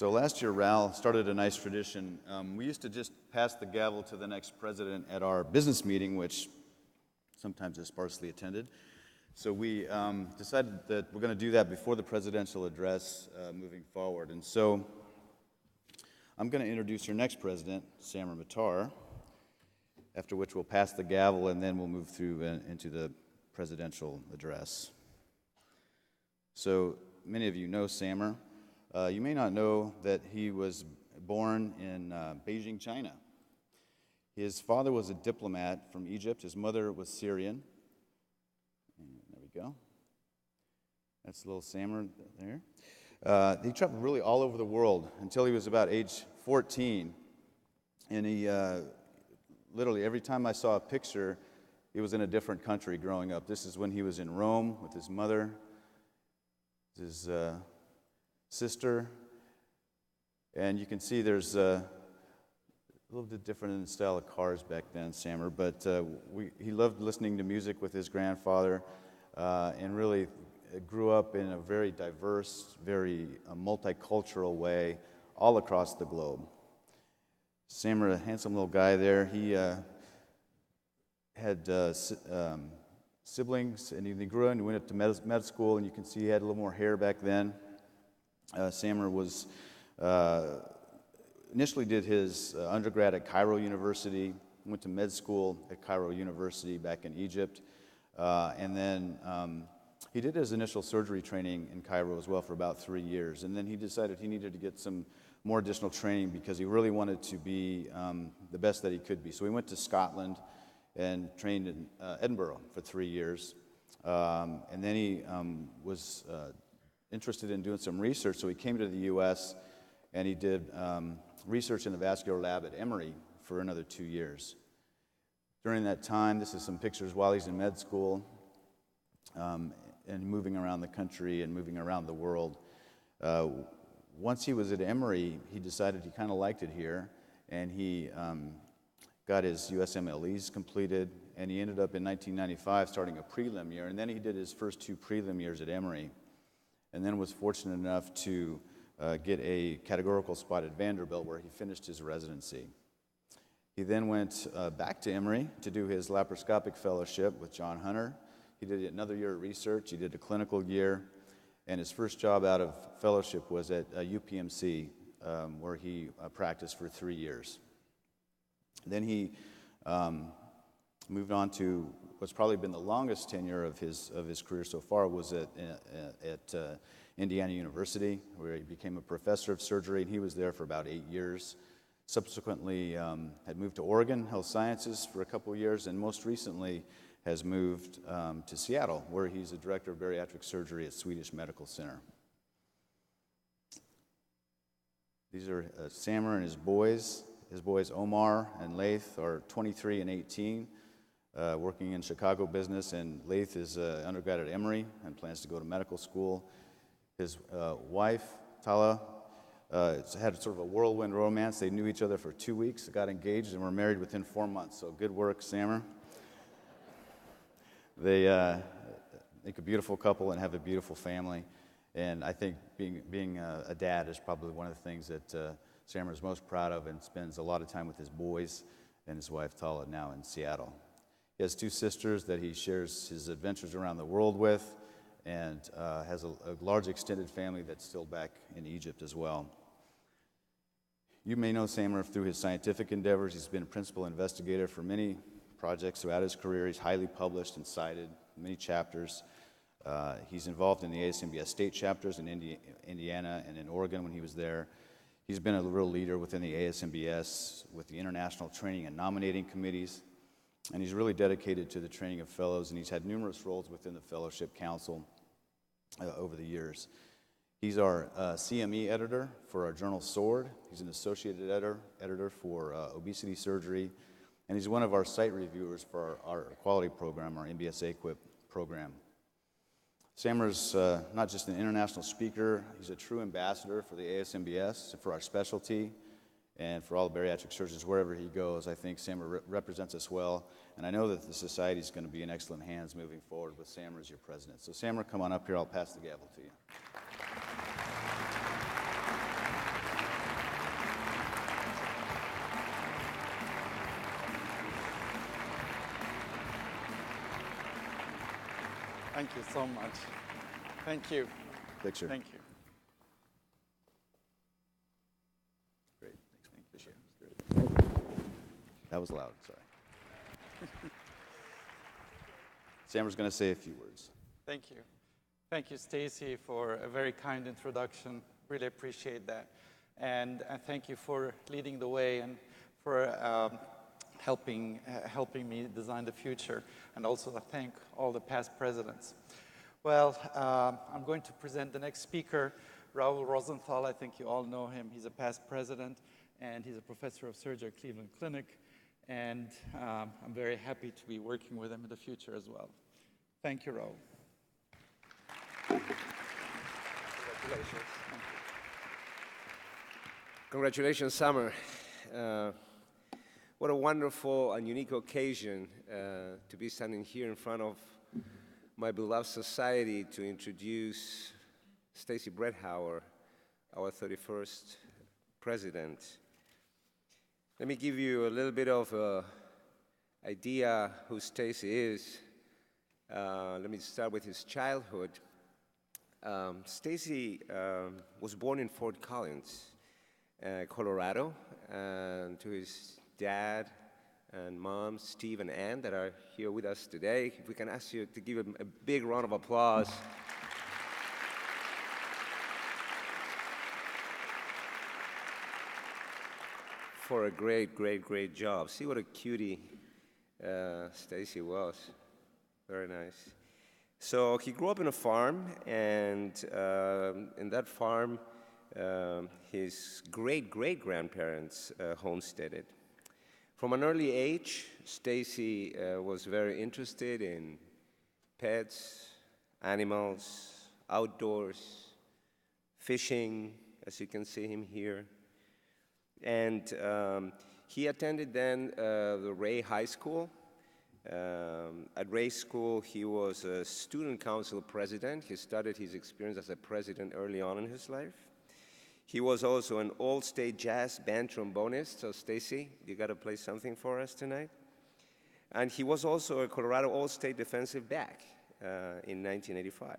So last year, Ral started a nice tradition. We used to just pass the gavel to the next president at our business meeting, which sometimes is sparsely attended. So we decided that we're going to do that before the presidential address moving forward. And so I'm going to introduce your next president, Samar Matar, after which we'll pass the gavel and then we'll move through into the presidential address. So many of you know Samar. You may not know that he was born in Beijing, China. His father was a diplomat from Egypt. His mother was Syrian. And there we go. That's a little Samar there. He traveled really all over the world until he was about age 14. And he literally, every time I saw a picture, he was in a different country growing up. This is when he was in Rome with his mother, his sister, and you can see there's a little bit different in the style of cars back then, Samar, but he loved listening to music with his grandfather and really grew up in a very diverse, very multicultural way all across the globe. Samar, a handsome little guy there, he had siblings, and he grew up and went up to med school, and you can see he had a little more hair back then. Samar was initially did his undergrad at Cairo University, went to med school at Cairo University back in Egypt, and then he did his initial surgery training in Cairo as well for about 3 years, and then he decided he needed to get some more additional training because he really wanted to be the best that he could be. So he went to Scotland and trained in Edinburgh for 3 years, and then he was interested in doing some research, so he came to the U.S. and he did research in the vascular lab at Emory for another 2 years. During that time, this is some pictures while he's in med school and moving around the country and moving around the world. Once he was at Emory, he decided he kind of liked it here, and he got his USMLEs completed, and he ended up in 1995 starting a prelim year, and then he did his first 2 prelim years at Emory, and then was fortunate enough to get a categorical spot at Vanderbilt where he finished his residency. He then went back to Emory to do his laparoscopic fellowship with John Hunter. He did another year of research, he did a clinical year, and his first job out of fellowship was at UPMC, where he practiced for 3 years. Then he moved on to what's probably been the longest tenure of his career so far, was at Indiana University, where he became a professor of surgery, and he was there for about 8 years. Subsequently, had moved to Oregon Health Sciences for a couple of years, and most recently has moved to Seattle, where he's a director of bariatric surgery at Swedish Medical Center. These are Samar and his boys. His boys Omar and Laith are 23 and 18, working in Chicago business, and Laith is undergrad at Emory and plans to go to medical school. His wife, Tala, had sort of a whirlwind romance. They knew each other for 2 weeks, got engaged, and were married within 4 months, so good work, Samar. They make a beautiful couple and have a beautiful family, and I think being a dad is probably one of the things that Samar is most proud of, and spends a lot of time with his boys and his wife Tala now in Seattle. He has 2 sisters that he shares his adventures around the world with, and has a large extended family that's still back in Egypt as well. You may know Samar through his scientific endeavors. He's been a principal investigator for many projects throughout his career. He's highly published and cited in many chapters. He's involved in the ASMBS state chapters in Indiana and in Oregon when he was there. He's been a real leader within the ASMBS with the international training and nominating committees, and he's really dedicated to the training of fellows, and he's had numerous roles within the Fellowship Council over the years. He's our CME editor for our journal SWORD. He's an associated editor for obesity surgery, and he's one of our site reviewers for our quality program, our MBSA Equip program. Samar's not just an international speaker, he's a true ambassador for the ASMBS, for our specialty, and for all the bariatric surgeons wherever he goes. I think Samar represents us well, and I know that the society is going to be in excellent hands moving forward with Samar as your president. So Samar, come on up here, I'll pass the gavel to you. Thank you so much. Thank you. Picture. Thank you. Great. Thanks, man. Appreciate it. That was loud, sorry. Sam was going to say a few words. Thank you. Thank you, Stacy, for a very kind introduction. Really appreciate that. And thank you for leading the way and for helping me design the future. And also I thank all the past presidents. Well, I'm going to present the next speaker, Raul Rosenthal. I think you all know him. He's a past president, and he's a professor of surgery at Cleveland Clinic. And I'm very happy to be working with him in the future as well. Thank you, Raul. Congratulations. Congratulations, Summer. What a wonderful and unique occasion to be standing here in front of my beloved society to introduce Stacy Brethauer, our 31st president. Let me give you a little bit of an idea who Stacy is. Let me start with his childhood. Stacy was born in Fort Collins, Colorado, and to his dad and mom, Steve and Ann, that are here with us today. If we can ask you to give them a big round of applause. For a great, great, great job. See what a cutie Stacy was. Very nice. So he grew up in a farm, and in that farm, his great-great-grandparents homesteaded. From an early age, Stacy was very interested in pets, animals, outdoors, fishing, as you can see him here. And he attended then the Ray High School. At Ray School, he was a student council president. He started his experience as a president early on in his life. He was also an all-state jazz band trombonist. So Stacy, you got to play something for us tonight. And he was also a Colorado all-state defensive back in 1985.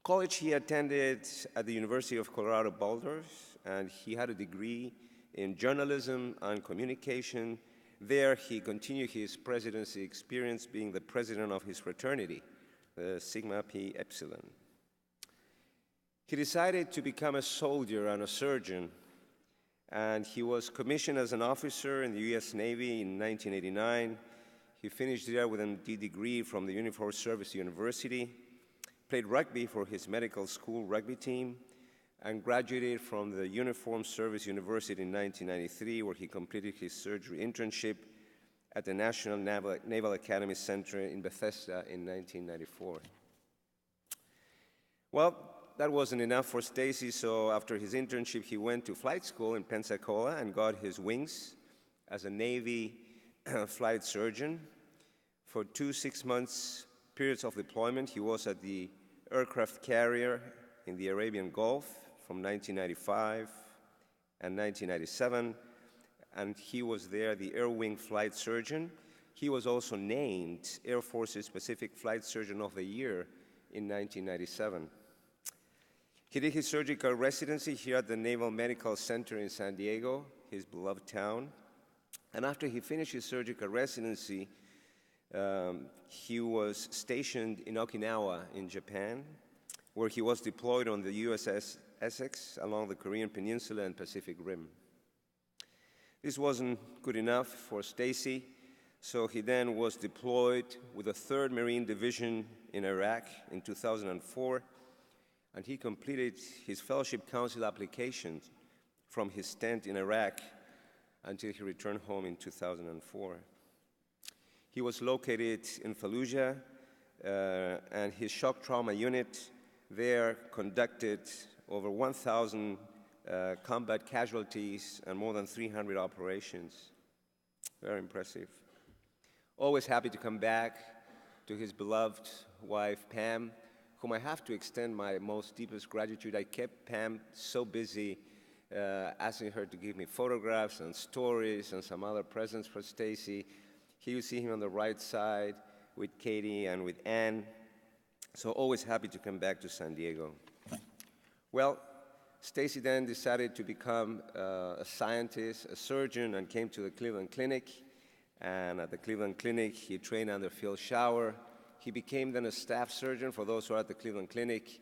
College he attended at the University of Colorado Boulder, and he had a degree in journalism and communication. There, he continued his presidency experience being the president of his fraternity, the Sigma Pi Epsilon. He decided to become a soldier and a surgeon, and he was commissioned as an officer in the U.S. Navy in 1989. He finished there with a MD degree from the Uniformed Service University, played rugby for his medical school rugby team, and graduated from the Uniformed Service University in 1993, where he completed his surgery internship at the National Naval Academy Center in Bethesda in 1994. Well, that wasn't enough for Stacy, so after his internship, he went to flight school in Pensacola and got his wings as a Navy flight surgeon. For 2 6-month periods of deployment, he was at the aircraft carrier in the Arabian Gulf from 1995 and 1997, and he was there the Air Wing Flight Surgeon. He was also named Air Force's Pacific Flight Surgeon of the Year in 1997. He did his surgical residency here at the Naval Medical Center in San Diego, his beloved town. And after he finished his surgical residency, he was stationed in Okinawa in Japan, where he was deployed on the USS Essex along the Korean Peninsula and Pacific Rim. This wasn't good enough for Stacy, so he then was deployed with the 3rd Marine Division in Iraq in 2004, and he completed his Fellowship Council application from his stint in Iraq until he returned home in 2004. He was located in Fallujah, and his shock trauma unit there conducted over 1,000 combat casualties and more than 300 operations. Very impressive. Always happy to come back to his beloved wife, Pam, whom I have to extend my most deepest gratitude. I kept Pam so busy asking her to give me photographs and stories and some other presents for Stacy. Here you see him on the right side with Katie and with Ann. So always happy to come back to San Diego. Well, Stacy then decided to become a scientist, a surgeon, and came to the Cleveland Clinic. And at the Cleveland Clinic, he trained under Phil Shower. He became then a staff surgeon for those who are at the Cleveland Clinic.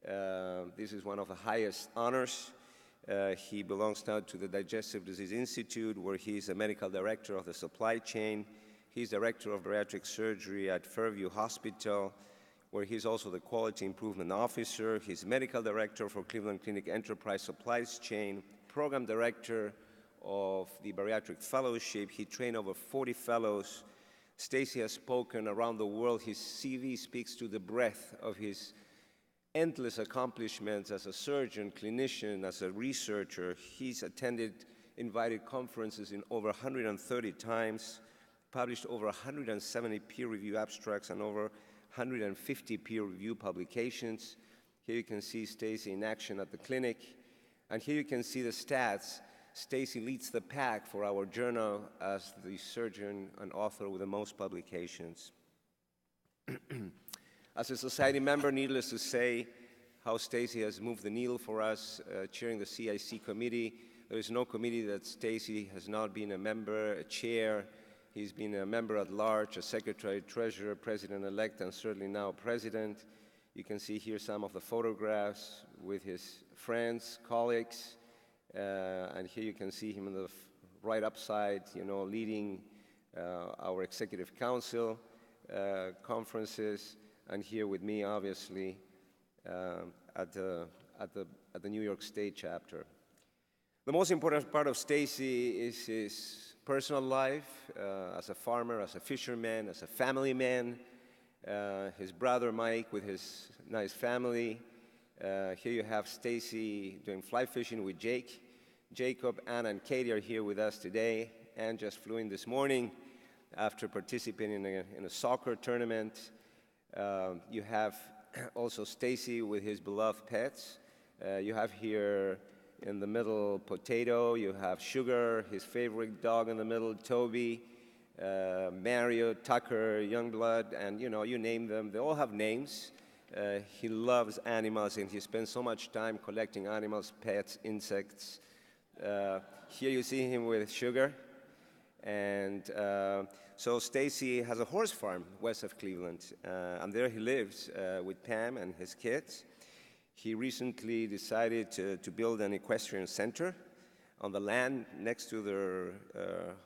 This is one of the highest honors. He belongs now to the Digestive Disease Institute, where he's a medical director of the supply chain. He's director of bariatric surgery at Fairview Hospital, where he's also the quality improvement officer. He's medical director for Cleveland Clinic Enterprise Supplies Chain, program director of the Bariatric Fellowship. He trained over 40 fellows. Stacy has spoken around the world. His CV speaks to the breadth of his endless accomplishments as a surgeon, clinician, as a researcher. He's attended invited conferences in over 130 times, published over 170 peer-reviewed abstracts and over 150 peer-reviewed publications. Here you can see Stacy in action at the clinic. And here you can see the stats. Stacy leads the pack for our journal as the surgeon and author with the most publications. As a society member, needless to say, how Stacy has moved the needle for us, chairing the CIC committee. There is no committee that Stacy has not been a member, a chair. He's been a member at large, a secretary, treasurer, president-elect, and certainly now president. You can see here some of the photographs with his friends, colleagues, and here you can see him on the right upside, leading our executive council conferences, and here with me, obviously, at the New York State chapter. The most important part of Stacy is his personal life, as a farmer, as a fisherman, as a family man, his brother Mike with his nice family. Here you have Stacy doing fly fishing with Jake. Jacob, Anna, and Katie are here with us today. Ann just flew in this morning after participating in a soccer tournament. You have also Stacy with his beloved pets. You have here in the middle Potato. You have Sugar, his favorite dog in the middle, Toby, Mario, Tucker, Youngblood, and you name them. They all have names. He loves animals, and he spends so much time collecting animals, pets, insects. Here you see him with Sugar. And so Stacy has a horse farm west of Cleveland, and there he lives with Pam and his kids. He recently decided to build an equestrian center on the land next to their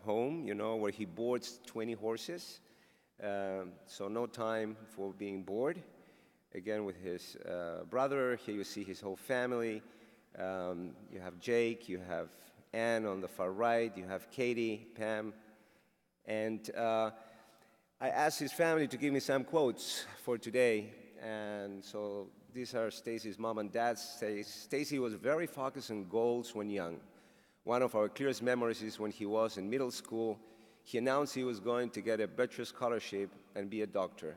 home, where he boards 20 horses. So no time for being bored. Again, with his brother. Here you see his whole family. You have Jake, you have Ann on the far right, you have Katie, Pam. And I asked his family to give me some quotes for today. And so these are Stacy's mom and dad. Stacy was very focused on goals when young. One of our clearest memories is when he was in middle school. He announced he was going to get a bachelor scholarship and be a doctor.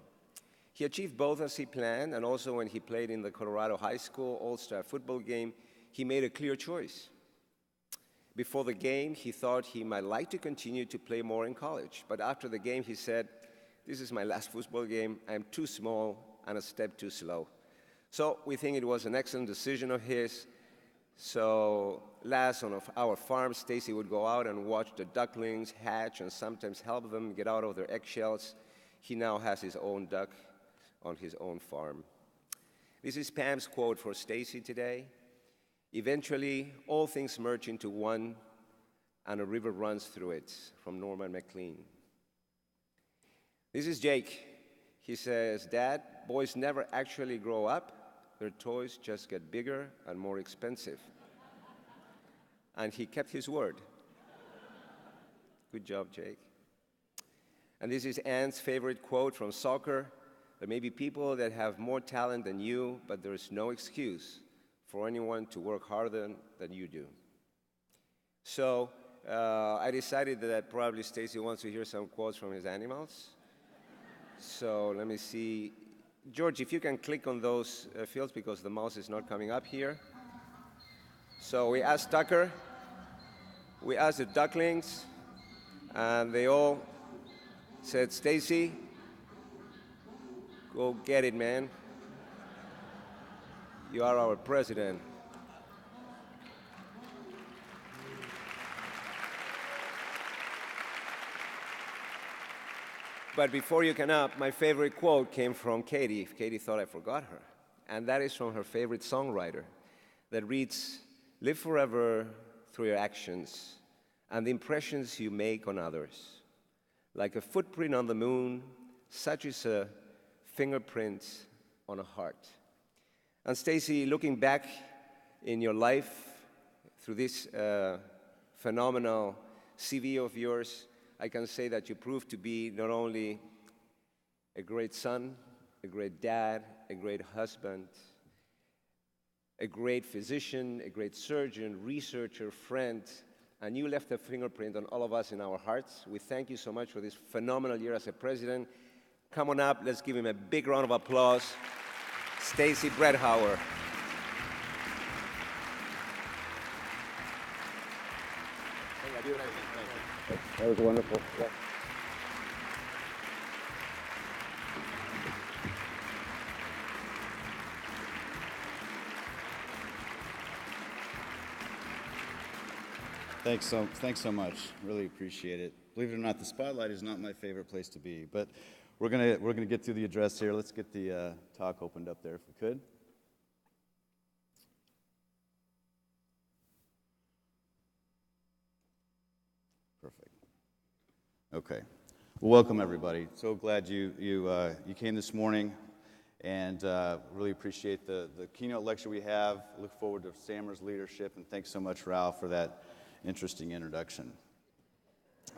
He achieved both as he planned, and also when he played in the Colorado High School All-Star football game, he made a clear choice. Before the game, he thought he might like to continue to play more in college. But after the game, he said, "This is my last football game. I'm too small and a step too slow." So we think it was an excellent decision of his. So last on our farm, Stacy would go out and watch the ducklings hatch and sometimes help them get out of their eggshells. He now has his own duck on his own farm. This is Pam's quote for Stacy today. "Eventually, all things merge into one, and a river runs through it," from Norman MacLean. This is Jake. He says, "Dad, boys never actually grow up. Their toys just get bigger and more expensive." And he kept his word. Good job, Jake. And this is Ann's favorite quote from soccer. "There may be people that have more talent than you, but there is no excuse for anyone to work harder than you do." So I decided that probably Stacy wants to hear some quotes from his animals. So let me see. George, if you can click on those fields because the mouse is not coming up here. So we asked Tucker, we asked the ducklings, and they all said, "Stacy, Go get it, man. You are our president. But before you can up, my favorite quote came from Katie. Katie thought I forgot her. And that is from her favorite songwriter that reads, "Live forever through your actions and the impressions you make on others. Like a footprint on the moon, such is a fingerprint on a heart." And Stacy, looking back in your life through this phenomenal CV of yours, I can say that you proved to be not only a great son, a great dad, a great husband, a great physician, a great surgeon, researcher, friend, and you left a fingerprint on all of us in our hearts. We thank you so much for this phenomenal year as a president. Come on up, let's give him a big round of applause. Stacy Brethauer. That was wonderful. Yeah. Thanks so much. Really appreciate it. Believe it or not, the spotlight is not my favorite place to be, but we're gonna get through the address here. Let's get the talk opened up there if we could. Perfect. Okay. Well, welcome everybody. So glad you came this morning, and really appreciate the keynote lecture we have. Look forward to Sammer's leadership, and thanks so much, Ralph, for that interesting introduction.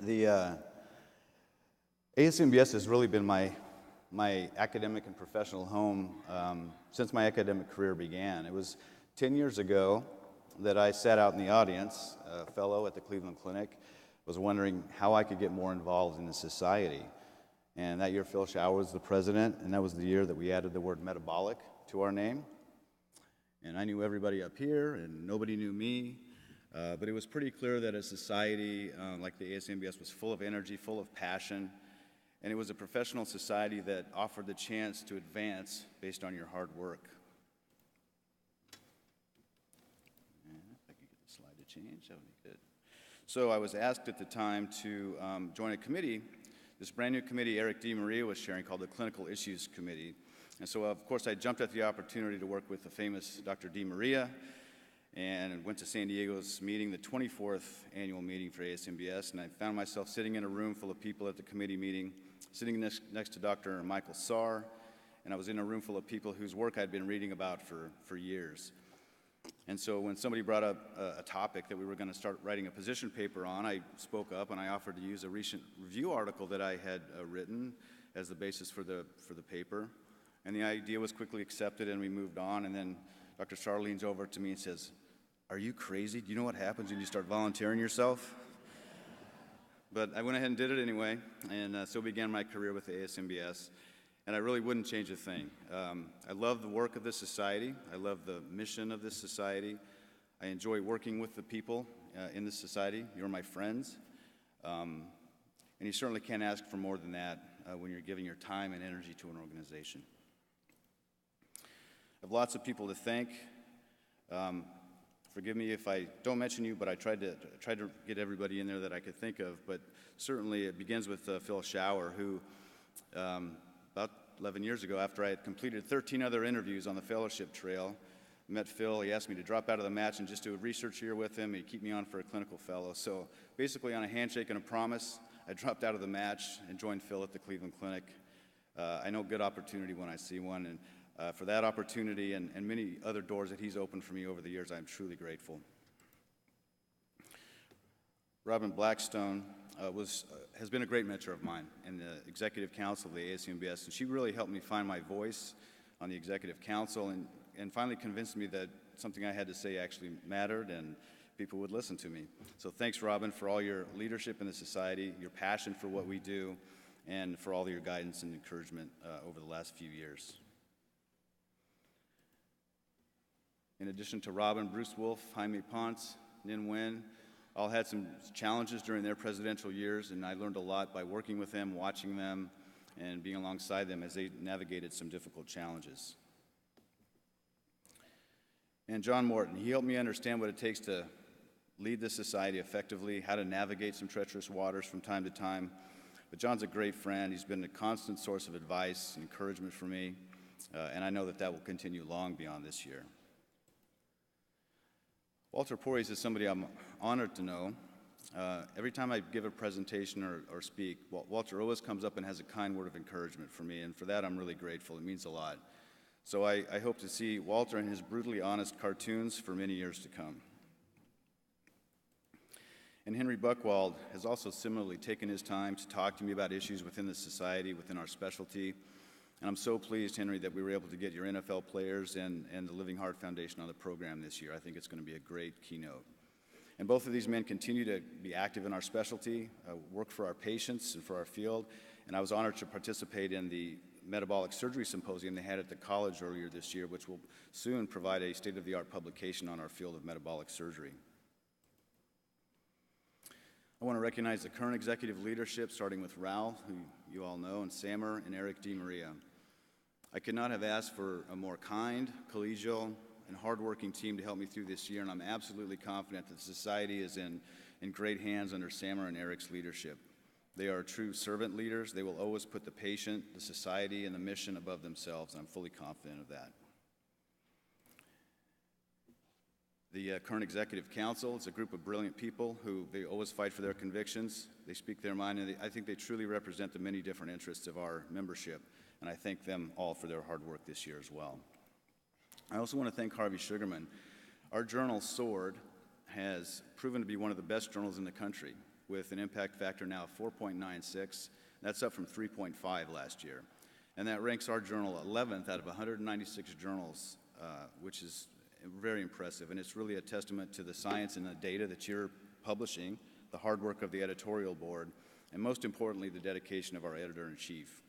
The ASMBS has really been my academic and professional home since my academic career began. It was 10 years ago that I sat out in the audience, a fellow at the Cleveland Clinic, was wondering how I could get more involved in the society. And that year, Phil Schauer was the president, and that was the year that we added the word metabolic to our name. And I knew everybody up here, and nobody knew me. But it was pretty clear that a society like the ASMBS was full of energy, full of passion, and it was a professional society that offered the chance to advance based on your hard work. And if I could get the slide to change, that would be good. So I was asked at the time to join a committee, this brand new committee Eric DeMaria was chairing called the Clinical Issues Committee. And so of course I jumped at the opportunity to work with the famous Dr. DeMaria, and went to San Diego's meeting, the 24th annual meeting for ASMBS, and I found myself sitting in a room full of people at the committee meeting, sitting next to Dr. Michael Sarr, and I was in a room full of people whose work I'd been reading about for years. And so when somebody brought up a topic that we were going to start writing a position paper on, I spoke up and I offered to use a recent review article that I had written as the basis for the paper, and the idea was quickly accepted and we moved on. And then Dr. Sarr leans over to me and says, "Are you crazy? Do you know what happens when you start volunteering yourself?" But I went ahead and did it anyway, and so began my career with the ASMBS, and I really wouldn't change a thing. I love the work of this society. I love the mission of this society. I enjoy working with the people in this society. You're my friends, and you certainly can't ask for more than that when you're giving your time and energy to an organization. I have lots of people to thank. Forgive me if I don't mention you, but I tried to get everybody in there that I could think of. But certainly it begins with Phil Schauer, who about 11 years ago, after I had completed 13 other interviews on the fellowship trail, met Phil. He asked me to drop out of the match and just do a research year with him. He'd keep me on for a clinical fellow. So basically on a handshake and a promise, I dropped out of the match and joined Phil at the Cleveland Clinic. I know good opportunity when I see one, and for that opportunity and many other doors that he's opened for me over the years, I'm truly grateful. Robin Blackstone has been a great mentor of mine in the executive council of the ASMBS, and she really helped me find my voice on the executive council and finally convinced me that something I had to say actually mattered and people would listen to me. So thanks, Robin, for all your leadership in the society, your passion for what we do, and for all of your guidance and encouragement over the last few years. In addition to Robin, Bruce Wolf, Jaime Ponce, Nin Wen, all had some challenges during their presidential years, and I learned a lot by working with them, watching them, and being alongside them as they navigated some difficult challenges. And John Morton, he helped me understand what it takes to lead this society effectively, how to navigate some treacherous waters from time to time. But John's a great friend. He's been a constant source of advice and encouragement for me, and I know that that will continue long beyond this year. Walter Porres is somebody I'm honored to know. Every time I give a presentation or speak, Walter always comes up and has a kind word of encouragement for me, and for that I'm really grateful. It means a lot. So I hope to see Walter and his brutally honest cartoons for many years to come. And Henry Buchwald has also similarly taken his time to talk to me about issues within the society, within our specialty. And I'm so pleased, Henry, that we were able to get your NFL players and the Living Heart Foundation on the program this year. I think it's going to be a great keynote. And both of these men continue to be active in our specialty, work for our patients and for our field. And I was honored to participate in the Metabolic Surgery Symposium they had at the college earlier this year, which will soon provide a state-of-the-art publication on our field of metabolic surgery. I want to recognize the current executive leadership, starting with Raul, who you all know, and Samer and Eric DiMaria. I could not have asked for a more kind, collegial, and hardworking team to help me through this year, and I'm absolutely confident that the society is in great hands under Samer and Eric's leadership. They are true servant leaders. They will always put the patient, the society, and the mission above themselves, and I'm fully confident of that. The current Executive Council is a group of brilliant people who they always fight for their convictions. They speak their mind, and I think they truly represent the many different interests of our membership, and I thank them all for their hard work this year as well. I also want to thank Harvey Sugarman. Our journal, SWORD, has proven to be one of the best journals in the country, with an impact factor now of 4.96. That's up from 3.5 last year. And that ranks our journal 11th out of 196 journals, which is very impressive, and it's really a testament to the science and the data that you're publishing, the hard work of the editorial board, and most importantly, the dedication of our editor-in-chief.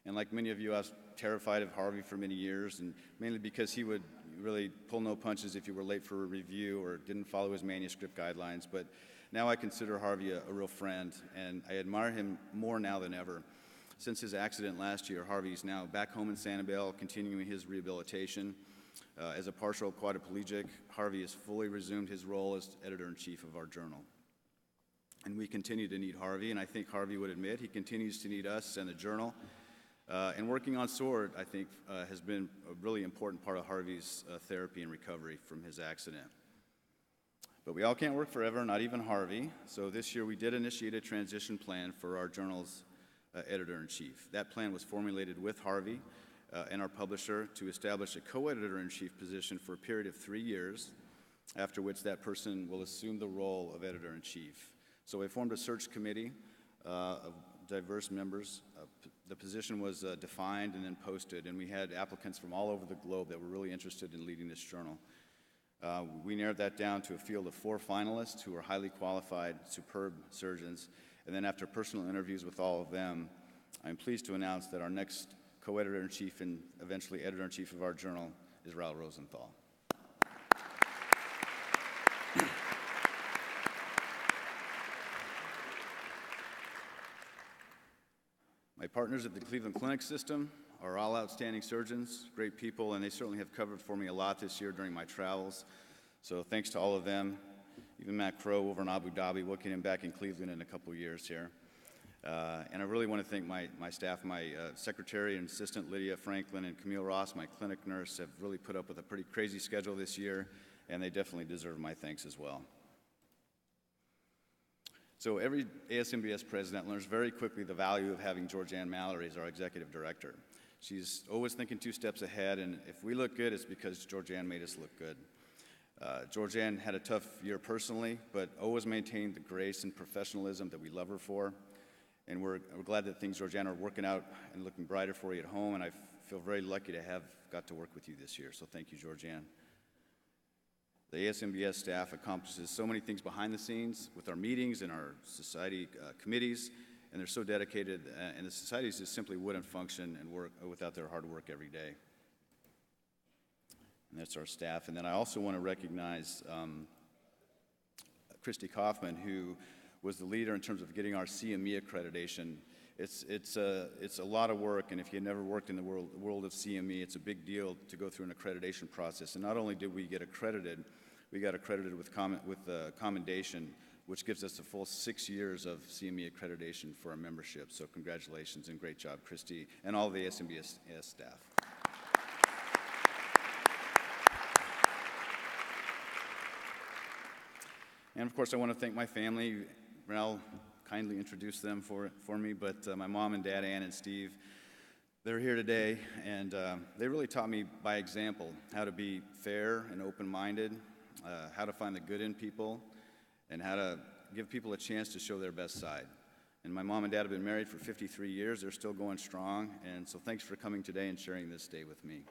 And like many of you, I was terrified of Harvey for many years, and mainly because he would really pull no punches if you were late for a review or didn't follow his manuscript guidelines. But now I consider Harvey a real friend, and I admire him more now than ever. Since his accident last year, Harvey's now back home in Sanibel, continuing his rehabilitation. As a partial quadriplegic, Harvey has fully resumed his role as editor-in-chief of our journal. And we continue to need Harvey, and I think Harvey would admit he continues to need us and the journal. And working on SWORD, I think, has been a really important part of Harvey's therapy and recovery from his accident. But we all can't work forever, not even Harvey. So this year we did initiate a transition plan for our journal's editor-in-chief. That plan was formulated with Harvey and our publisher to establish a co-editor-in-chief position for a period of 3 years, after which that person will assume the role of editor-in-chief. So we formed a search committee of diverse members. The position was defined and then posted, and we had applicants from all over the globe that were really interested in leading this journal. We narrowed that down to a field of 4 finalists who are highly qualified, superb surgeons, and then after personal interviews with all of them, I'm pleased to announce that our next co-editor-in-chief and eventually editor-in-chief of our journal is Raul Rosenthal. My partners at the Cleveland Clinic System are all outstanding surgeons, great people, and they certainly have covered for me a lot this year during my travels. So thanks to all of them, even Matt Crow over in Abu Dhabi, we'll get him back in Cleveland in a couple of years here. And I really want to thank my staff, my secretary and assistant Lydia Franklin and Camille Ross, my clinic nurse, have really put up with a pretty crazy schedule this year, and they definitely deserve my thanks as well. So every ASMBS president learns very quickly the value of having Georgianne Mallory as our executive director. She's always thinking 2 steps ahead, and if we look good, it's because Georgianne made us look good. Georgianne had a tough year personally, but always maintained the grace and professionalism that we love her for. And we're glad that things, Georgianne, are working out and looking brighter for you at home, and I feel very lucky to have got to work with you this year, so thank you, Georgianne. The ASMBS staff accomplishes so many things behind the scenes with our meetings and our society committees, and they're so dedicated, and the societies just simply wouldn't function and work without their hard work every day. And that's our staff. And then I also want to recognize Christy Kaufman, who was the leader in terms of getting our CME accreditation. it's a lot of work, and if you never worked in the world of CME, it's a big deal to go through an accreditation process. And not only did we get accredited, we got accredited with commendation, which gives us a full 6 years of CME accreditation for our membership. So congratulations and great job, Christy, and all the ASMBS staff. And of course, I want to thank my family. Ralph kindly introduced them for me, but my mom and dad, Ann and Steve, they're here today, and they really taught me by example how to be fair and open-minded, how to find the good in people, and how to give people a chance to show their best side. And my mom and dad have been married for 53 years. They're still going strong, and so thanks for coming today and sharing this day with me.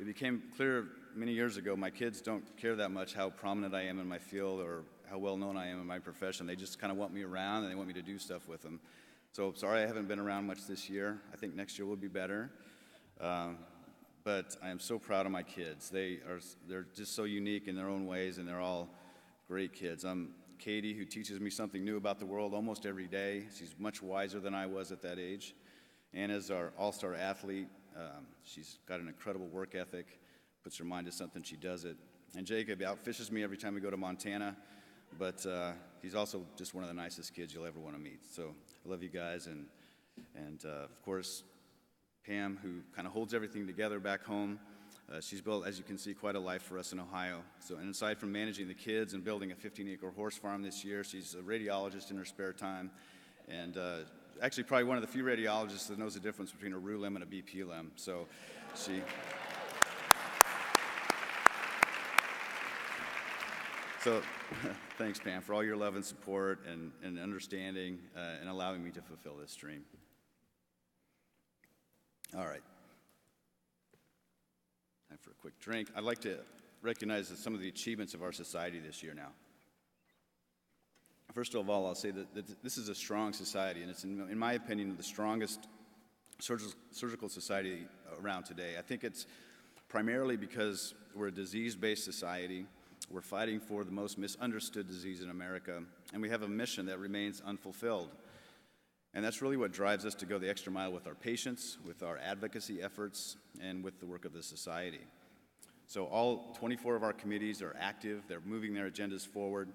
It became clear many years ago, my kids don't care that much how prominent I am in my field or how well known I am in my profession. They just kind of want me around, and they want me to do stuff with them. So sorry I haven't been around much this year. I think next year will be better. But I am so proud of my kids. They're just so unique in their own ways, and they're all great kids. I'm Katie, who teaches me something new about the world almost every day. She's much wiser than I was at that age. Anna's our all-star athlete. She's got an incredible work ethic, puts her mind to something, she does it. And Jacob outfishes me every time we go to Montana, but he's also just one of the nicest kids you'll ever want to meet. So I love you guys, and of course, Pam, who kind of holds everything together back home. She's built, as you can see, quite a life for us in Ohio. So, and aside from managing the kids and building a 15-acre horse farm this year, she's a radiologist in her spare time, and actually probably one of the few radiologists that knows the difference between a RU limb and a BP limb. So she... So thanks, Pam, for all your love and support and understanding and allowing me to fulfill this dream. All right. Time for a quick drink. I'd like to recognize some of the achievements of our society this year now. First of all, I'll say that this is a strong society, and it's, in my opinion, the strongest surgical society around today. I think it's primarily because we're a disease-based society. We're fighting for the most misunderstood disease in America, and we have a mission that remains unfulfilled. And that's really what drives us to go the extra mile with our patients, with our advocacy efforts, and with the work of the society. So all 24 of our committees are active. They're moving their agendas forward.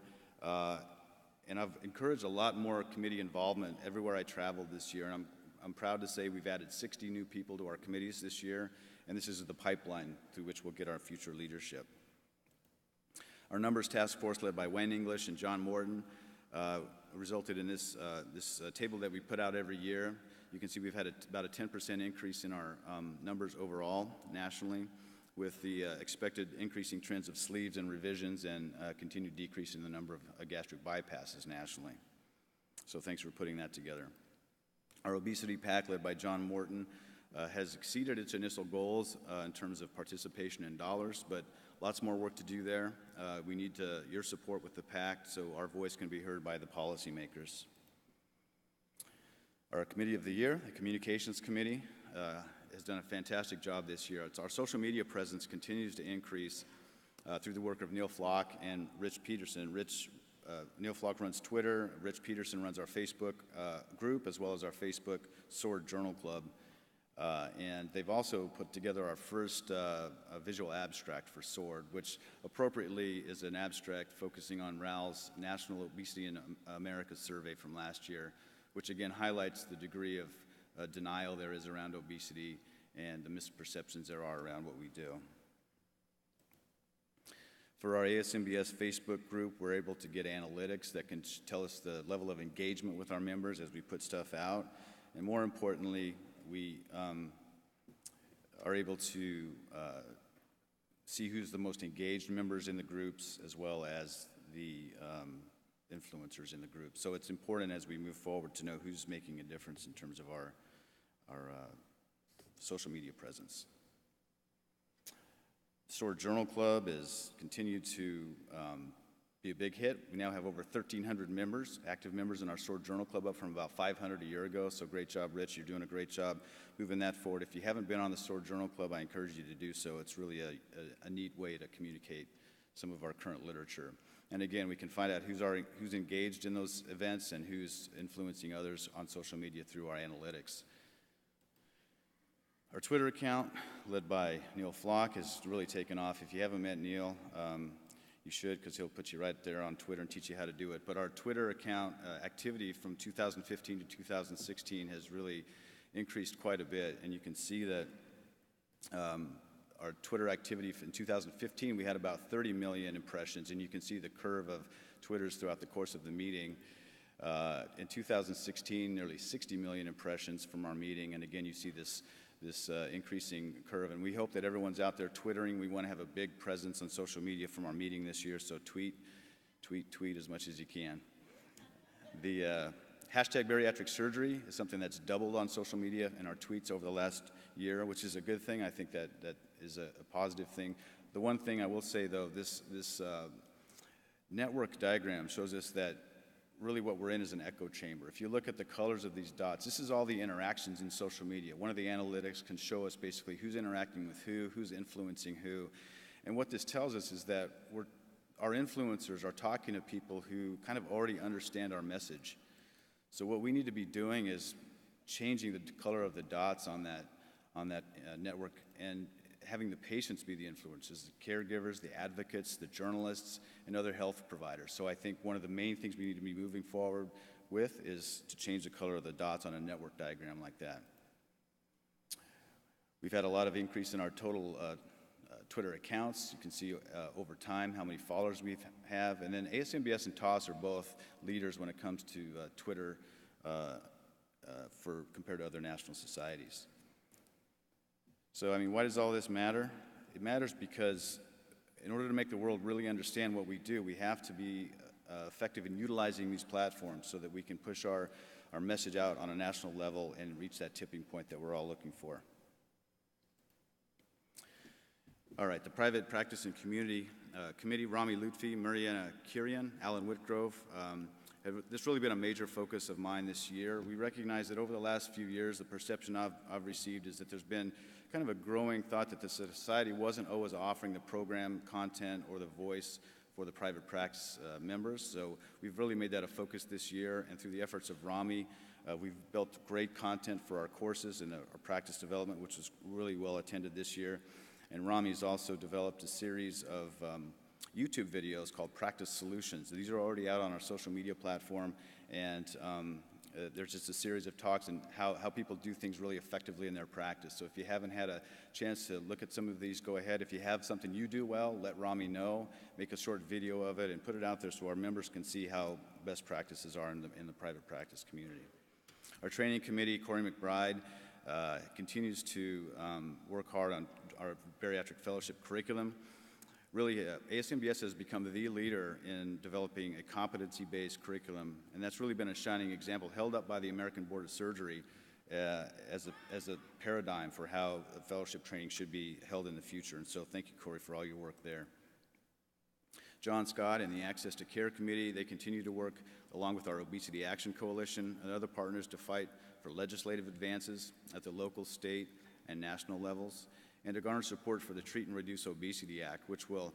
And I've encouraged a lot more committee involvement everywhere I traveled this year. And I'm proud to say we've added 60 new people to our committees this year, and this is the pipeline through which we'll get our future leadership. Our numbers task force, led by Wayne English and John Morton, resulted in this table that we put out every year. You can see we've had about a 10% increase in our numbers overall nationally, with the expected increasing trends of sleeves and revisions and continued decrease in the number of gastric bypasses nationally. So thanks for putting that together. Our obesity pack, led by John Morton, has exceeded its initial goals in terms of participation in dollars, but lots more work to do there. We need your support with the pack so our voice can be heard by the policymakers. Our Committee of the Year, the Communications Committee, has done a fantastic job this year. Our social media presence continues to increase through the work of Neil Flock and Rich Peterson. Neil Flock runs Twitter. Rich Peterson runs our Facebook group, as well as our Facebook Sword Journal Club. And they've also put together our first visual abstract for SWORD, which appropriately is an abstract focusing on RAL's National Obesity in America survey from last year, which again highlights the degree of denial there is around obesity and the misperceptions there are around what we do. For our ASMBS Facebook group, we're able to get analytics that can tell us the level of engagement with our members as we put stuff out. And more importantly, we are able to see who's the most engaged members in the groups, as well as the influencers in the group. So it's important as we move forward to know who's making a difference in terms of our social media presence. SWORD Journal Club has continued to be a big hit. We now have over 1,300 members, active members in our SWORD Journal Club, up from about 500 a year ago. So great job, Rich. You're doing a great job moving that forward. If you haven't been on the SWORD Journal Club, I encourage you to do so. It's really a neat way to communicate some of our current literature. And again, we can find out who's engaged in those events and who's influencing others on social media through our analytics. Our Twitter account, led by Neil Flock, has really taken off. If you haven't met Neil, you should, because he'll put you right there on Twitter and teach you how to do it. But our Twitter account activity from 2015 to 2016 has really increased quite a bit, and you can see that our Twitter activity in 2015, we had about 30 million impressions, and you can see the curve of Twitters throughout the course of the meeting. In 2016, nearly 60 million impressions from our meeting, and again, you see this increasing curve, and we hope that everyone's out there Twittering. We want to have a big presence on social media from our meeting this year, so tweet as much as you can. The hashtag bariatric surgery is something that's doubled on social media in our tweets over the last year, which is a good thing. I think that is a positive thing. The one thing I will say, though, this network diagram shows us that really what we're in is an echo chamber. If you look at the colors of these dots, this is all the interactions in social media. One of the analytics can show us basically who's interacting with who's influencing who. And what this tells us is that our influencers are talking to people who kind of already understand our message. So what we need to be doing is changing the color of the dots on that network and having the patients be the influencers, the caregivers, the advocates, the journalists, and other health providers. So I think one of the main things we need to be moving forward with is to change the color of the dots on a network diagram like that. We've had a lot of increase in our total Twitter accounts. You can see over time how many followers we have. And then ASMBS and TOS are both leaders when it comes to Twitter compared to other national societies. So, I mean, why does all this matter? It matters because in order to make the world really understand what we do, we have to be effective in utilizing these platforms so that we can push our message out on a national level and reach that tipping point that we're all looking for. All right, the Private Practice and Community Committee, Rami Lutfi, Mariana Kirian, Alan Whitgrove, this really been a major focus of mine this year. We recognize that over the last few years, the perception I've received is that there's been kind of a growing thought that the society wasn't always offering the program content or the voice for the private practice members. So we've really made that a focus this year, and through the efforts of Rami, we've built great content for our courses and our practice development, which was really well attended this year. And Rami's also developed a series of YouTube videos called Practice Solutions. These are already out on our social media platform, and there's just a series of talks on how people do things really effectively in their practice. So if you haven't had a chance to look at some of these, go ahead. If you have something you do well, let Rami know. Make a short video of it and put it out there so our members can see how best practices are in the private practice community. Our training committee, Corey McBride, continues to work hard on our bariatric fellowship curriculum. Really, ASMBS has become the leader in developing a competency-based curriculum, and that's really been a shining example held up by the American Board of Surgery as a paradigm for how fellowship training should be held in the future. And so thank you, Corey, for all your work there. John Scott and the Access to Care Committee, they continue to work along with our Obesity Action Coalition and other partners to fight for legislative advances at the local, state, and national levels, and to garner support for the Treat and Reduce Obesity Act, which will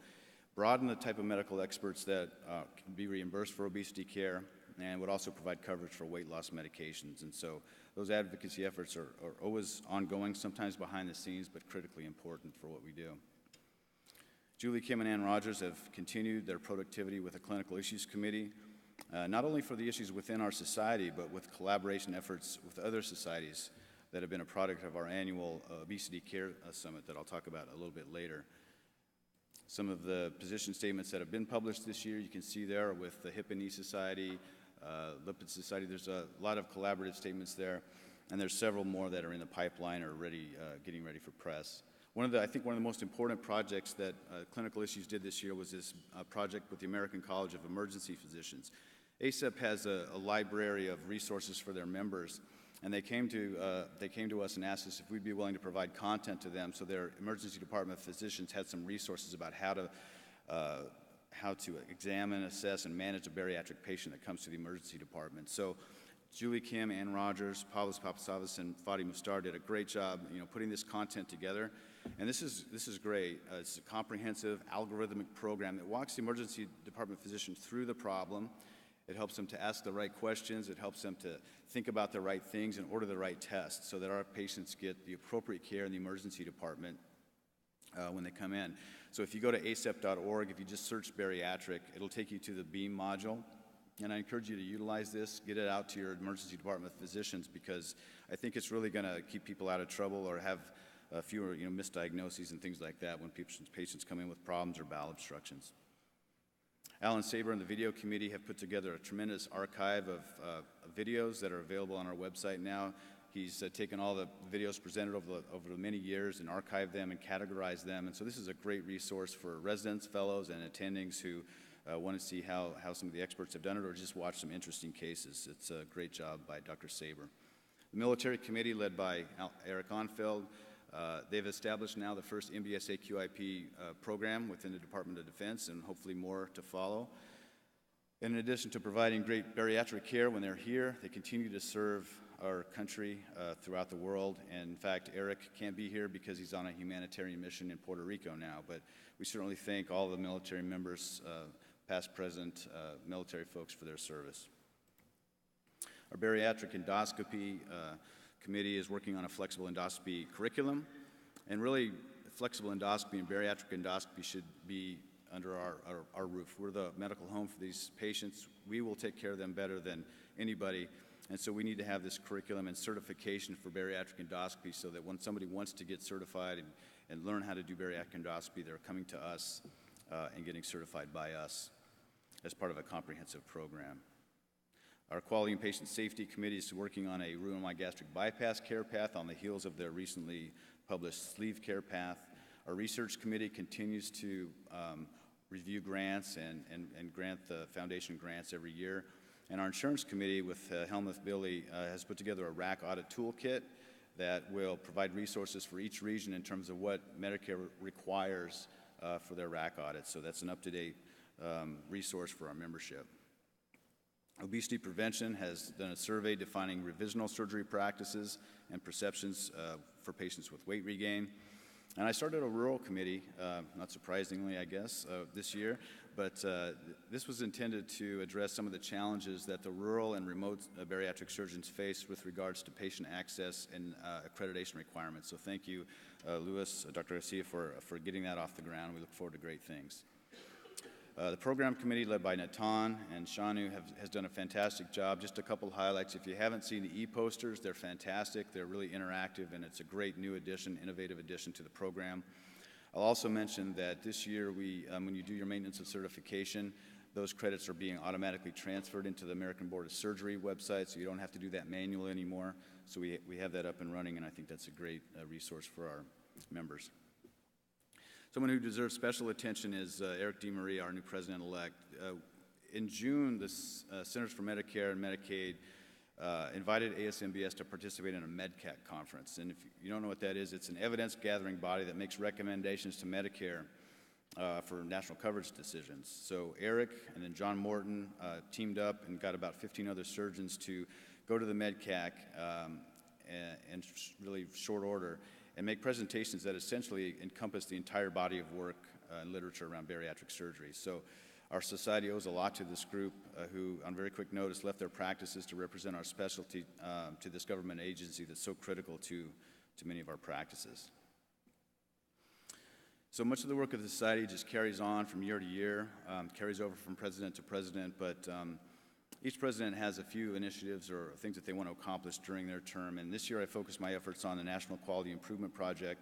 broaden the type of medical experts that can be reimbursed for obesity care and would also provide coverage for weight loss medications. And so those advocacy efforts are always ongoing, sometimes behind the scenes, but critically important for what we do. Julie Kim and Ann Rogers have continued their productivity with the Clinical Issues Committee, not only for the issues within our society, but with collaboration efforts with other societies that have been a product of our annual Obesity Care Summit that I'll talk about a little bit later. Some of the position statements that have been published this year, you can see there with the Hip and Knee Society, Lipid Society. There's a lot of collaborative statements there, and there's several more that are in the pipeline or getting ready for press. I think one of the most important projects that Clinical Issues did this year was this project with the American College of Emergency Physicians. ACEP has a library of resources for their members, and they came to us and asked us if we'd be willing to provide content to them, so their emergency department physicians had some resources about how to examine, assess, and manage a bariatric patient that comes to the emergency department. So Julie Kim, Ann Rogers, Pavlos Papasavas, and Fadi Mustar did a great job, putting this content together. And this is great. It's a comprehensive algorithmic program that walks the emergency department physician through the problem. It helps them to ask the right questions. It helps them to think about the right things and order the right tests so that our patients get the appropriate care in the emergency department when they come in. So if you go to acep.org, if you just search bariatric, it'll take you to the BEAM module. And I encourage you to utilize this, get it out to your emergency department physicians, because I think it's really going to keep people out of trouble or have fewer misdiagnoses and things like that when patients come in with problems or bowel obstructions. Alan Saber and the video committee have put together a tremendous archive of videos that are available on our website now. He's taken all the videos presented over the many years and archived them and categorized them. And so this is a great resource for residents, fellows, and attendings who want to see how some of the experts have done it or just watch some interesting cases. It's a great job by Dr. Saber. The military committee, led by Eric Onfeld, they've established now the first MBSA-QIP program within the Department of Defense, and hopefully more to follow. In addition to providing great bariatric care when they're here, they continue to serve our country throughout the world. And in fact, Eric can't be here because he's on a humanitarian mission in Puerto Rico now, but we certainly thank all the military members, past, present, military folks for their service. Our bariatric endoscopy committee is working on a flexible endoscopy curriculum, and really flexible endoscopy and bariatric endoscopy should be under our roof. We're the medical home for these patients. We will take care of them better than anybody, and so we need to have this curriculum and certification for bariatric endoscopy so that when somebody wants to get certified and learn how to do bariatric endoscopy, they're coming to us and getting certified by us as part of a comprehensive program. Our Quality and Patient Safety Committee is working on a roux-en-y gastric bypass care path on the heels of their recently published sleeve care path. Our research committee continues to review grants and grant the foundation grants every year. And our insurance committee with Helmuth Billy has put together a RAC audit toolkit that will provide resources for each region in terms of what Medicare requires for their RAC audits. So that's an up-to-date resource for our membership. Obesity Prevention has done a survey defining revisional surgery practices and perceptions for patients with weight regain. And I started a rural committee, not surprisingly, I guess, this year, but this was intended to address some of the challenges that the rural and remote bariatric surgeons face with regards to patient access and accreditation requirements. So thank you, Louis, Dr. Garcia, for getting that off the ground. We look forward to great things. The program committee, led by Natan and Shanu, has done a fantastic job. Just a couple highlights. If you haven't seen the e-posters, they're fantastic. They're really interactive, and it's a great new addition, innovative addition to the program. I'll also mention that this year, when you do your maintenance of certification, those credits are being automatically transferred into the American Board of Surgery website, so you don't have to do that manually anymore. So we have that up and running, and I think that's a great resource for our members. Someone who deserves special attention is Eric DeMaria, our new president-elect. In June, the Centers for Medicare and Medicaid invited ASMBS to participate in a MedCAC conference. And if you don't know what that is, it's an evidence-gathering body that makes recommendations to Medicare for national coverage decisions. So Eric and then John Morton teamed up and got about 15 other surgeons to go to the MedCAC in really short order and make presentations that essentially encompass the entire body of work and literature around bariatric surgery. So our society owes a lot to this group who, on very quick notice, left their practices to represent our specialty to this government agency that's so critical to many of our practices. So much of the work of the society just carries on from year to year, carries over from president to president, but each president has a few initiatives or things that they want to accomplish during their term, and this year I focused my efforts on the National Quality Improvement Project,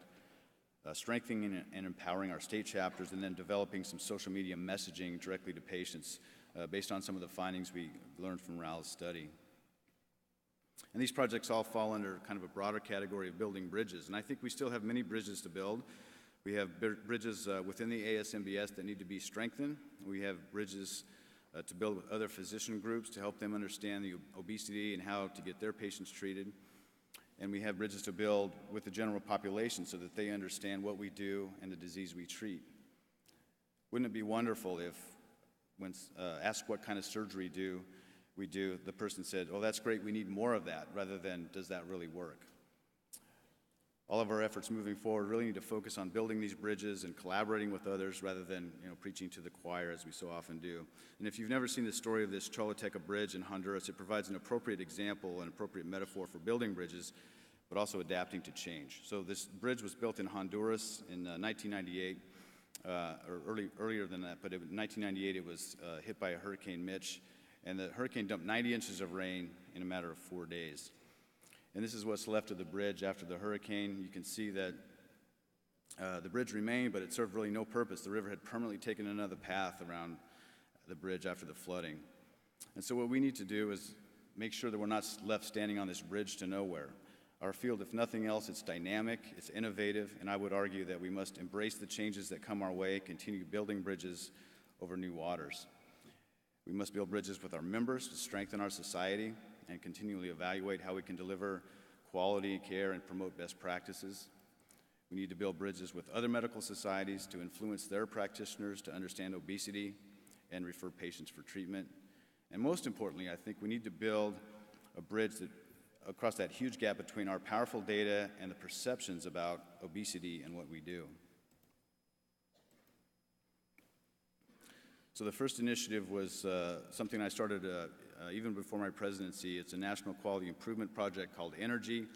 strengthening and empowering our state chapters, and then developing some social media messaging directly to patients based on some of the findings we learned from Raul's study. And these projects all fall under kind of a broader category of building bridges, and I think we still have many bridges to build. We have bridges within the ASMBS that need to be strengthened. We have bridges to build with other physician groups to help them understand the obesity and how to get their patients treated. And we have bridges to build with the general population so that they understand what we do and the disease we treat. Wouldn't it be wonderful if, when asked what kind of surgery we do, the person said, oh, that's great, we need more of that, rather than, does that really work? All of our efforts moving forward really need to focus on building these bridges and collaborating with others rather than preaching to the choir as we so often do. And if you've never seen the story of this Choluteca Bridge in Honduras, it provides an appropriate example, an appropriate metaphor for building bridges, but also adapting to change. So this bridge was built in Honduras in 1998, or earlier than that, but in 1998 it was hit by a Hurricane Mitch, and the hurricane dumped 90 inches of rain in a matter of 4 days. And this is what's left of the bridge after the hurricane. You can see that the bridge remained, but it served really no purpose. The river had permanently taken another path around the bridge after the flooding. And so what we need to do is make sure that we're not left standing on this bridge to nowhere. Our field, if nothing else, it's dynamic, it's innovative, and I would argue that we must embrace the changes that come our way, continue building bridges over new waters. We must build bridges with our members to strengthen our society and continually evaluate how we can deliver quality care and promote best practices. We need to build bridges with other medical societies to influence their practitioners to understand obesity and refer patients for treatment. And most importantly, I think we need to build a bridge across that huge gap between our powerful data and the perceptions about obesity and what we do. So the first initiative was something I started even before my presidency. It's a national quality improvement project called Energy.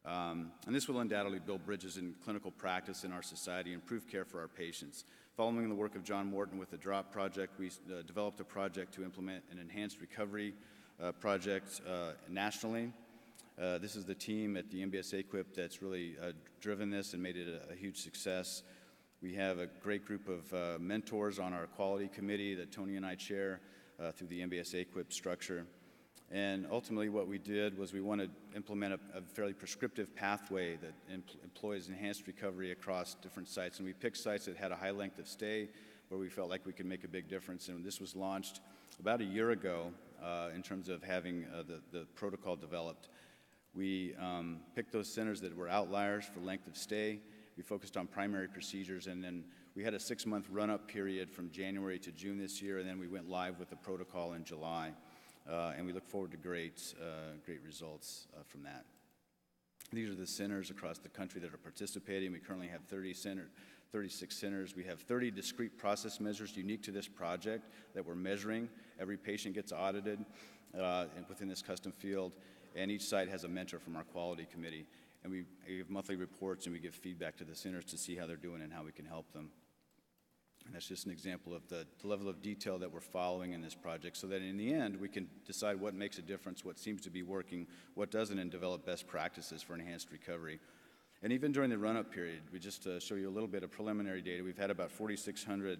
And this will undoubtedly build bridges in clinical practice in our society, improve care for our patients. Following the work of John Morton with the DROP project, we developed a project to implement an enhanced recovery project nationally. This is the team at the MBS AQIP that's really driven this and made it a huge success. We have a great group of mentors on our quality committee that Tony and I chair through the MBS AQIP structure. And ultimately what we did was we wanted to implement a fairly prescriptive pathway that employs enhanced recovery across different sites. And we picked sites that had a high length of stay where we felt like we could make a big difference. And this was launched about a year ago in terms of having the protocol developed. We picked those centers that were outliers for length of stay. We focused on primary procedures, and then we had a 6-month run-up period from January to June this year, and then we went live with the protocol in July. And we look forward to great results from that. These are the centers across the country that are participating. We currently have 36 centers. We have 30 discrete process measures unique to this project that we're measuring. Every patient gets audited within this custom field, and each site has a mentor from our quality committee. And we give monthly reports and we give feedback to the centers to see how they're doing and how we can help them. And that's just an example of the level of detail that we're following in this project so that in the end we can decide what makes a difference, what seems to be working, what doesn't, and develop best practices for enhanced recovery. And even during the run-up period, we just show you a little bit of preliminary data. We've had about 4,600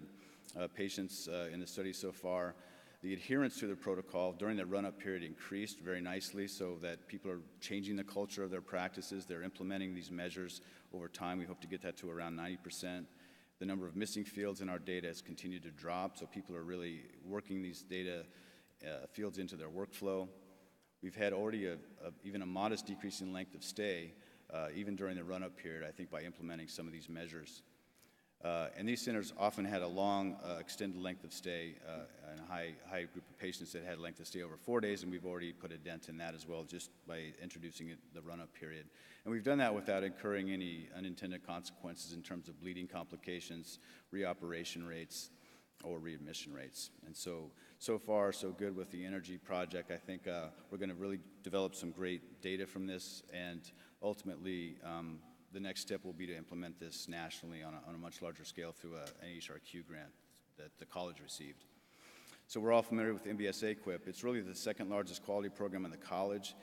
patients in the study so far. The adherence to the protocol during the run-up period increased very nicely so that people are changing the culture of their practices. They're implementing these measures over time. We hope to get that to around 90%. The number of missing fields in our data has continued to drop, so people are really working these data fields into their workflow. We've had already even a modest decrease in length of stay, even during the run-up period, I think, by implementing some of these measures. And these centers often had a long, extended length of stay and a high group of patients that had length of stay over 4 days, and we've already put a dent in that as well just by introducing the run-up period. And we've done that without incurring any unintended consequences in terms of bleeding complications, reoperation rates, or readmission rates. And so far, so good with the Energy project. I think we're going to really develop some great data from this, and ultimately, the next step will be to implement this nationally on a much larger scale through an HRQ grant that the college received. So we're all familiar with MBS AQIP. It's really the second largest quality program in the college.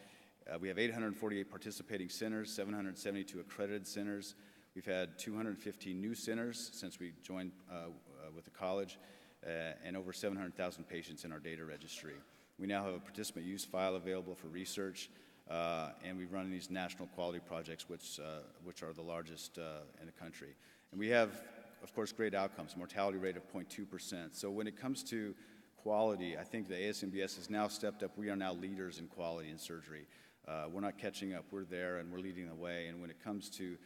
We have 848 participating centers, 772 accredited centers. We've had 215 new centers since we joined with the college, and over 700,000 patients in our data registry. We now have a participant use file available for research. And we run these national quality projects, which are the largest in the country. And we have, of course, great outcomes, mortality rate of 0.2%. So when it comes to quality, I think the ASMBS has now stepped up. We are now leaders in quality in surgery. We're not catching up. We're there, and we're leading the way. And when it comes to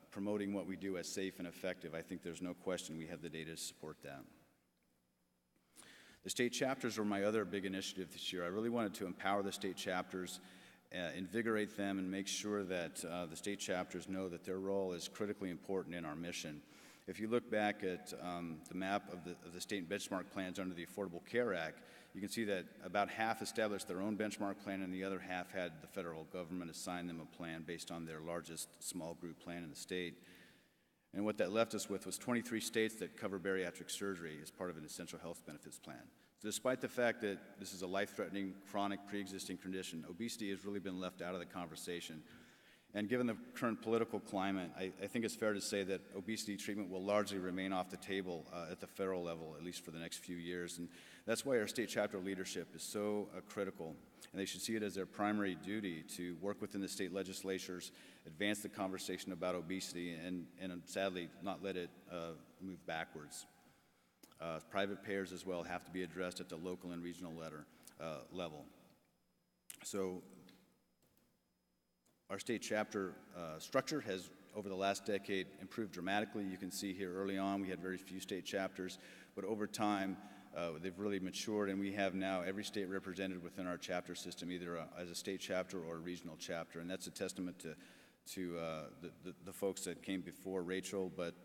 promoting what we do as safe and effective, I think there's no question we have the data to support that. The state chapters were my other big initiative this year. I really wanted to empower the state chapters invigorate them and make sure that the state chapters know that their role is critically important in our mission. If you look back at the map of the state benchmark plans under the Affordable Care Act, you can see that about half established their own benchmark plan and the other half had the federal government assign them a plan based on their largest small group plan in the state. And what that left us with was 23 states that cover bariatric surgery as part of an essential health benefits plan. So despite the fact that this is a life-threatening, chronic, pre-existing condition, obesity has really been left out of the conversation. And given the current political climate, I think it's fair to say that obesity treatment will largely remain off the table at the federal level, at least for the next few years. And that's why our state chapter leadership is so critical. And they should see it as their primary duty to work within the state legislatures, advance the conversation about obesity, and sadly, not let it move backwards. Private payers as well have to be addressed at the local and regional level. So our state chapter structure has, over the last decade, improved dramatically. You can see here early on we had very few state chapters, but over time they've really matured, and we have now every state represented within our chapter system, either as a state chapter or a regional chapter, and that's a testament to the folks that came before Rachel, but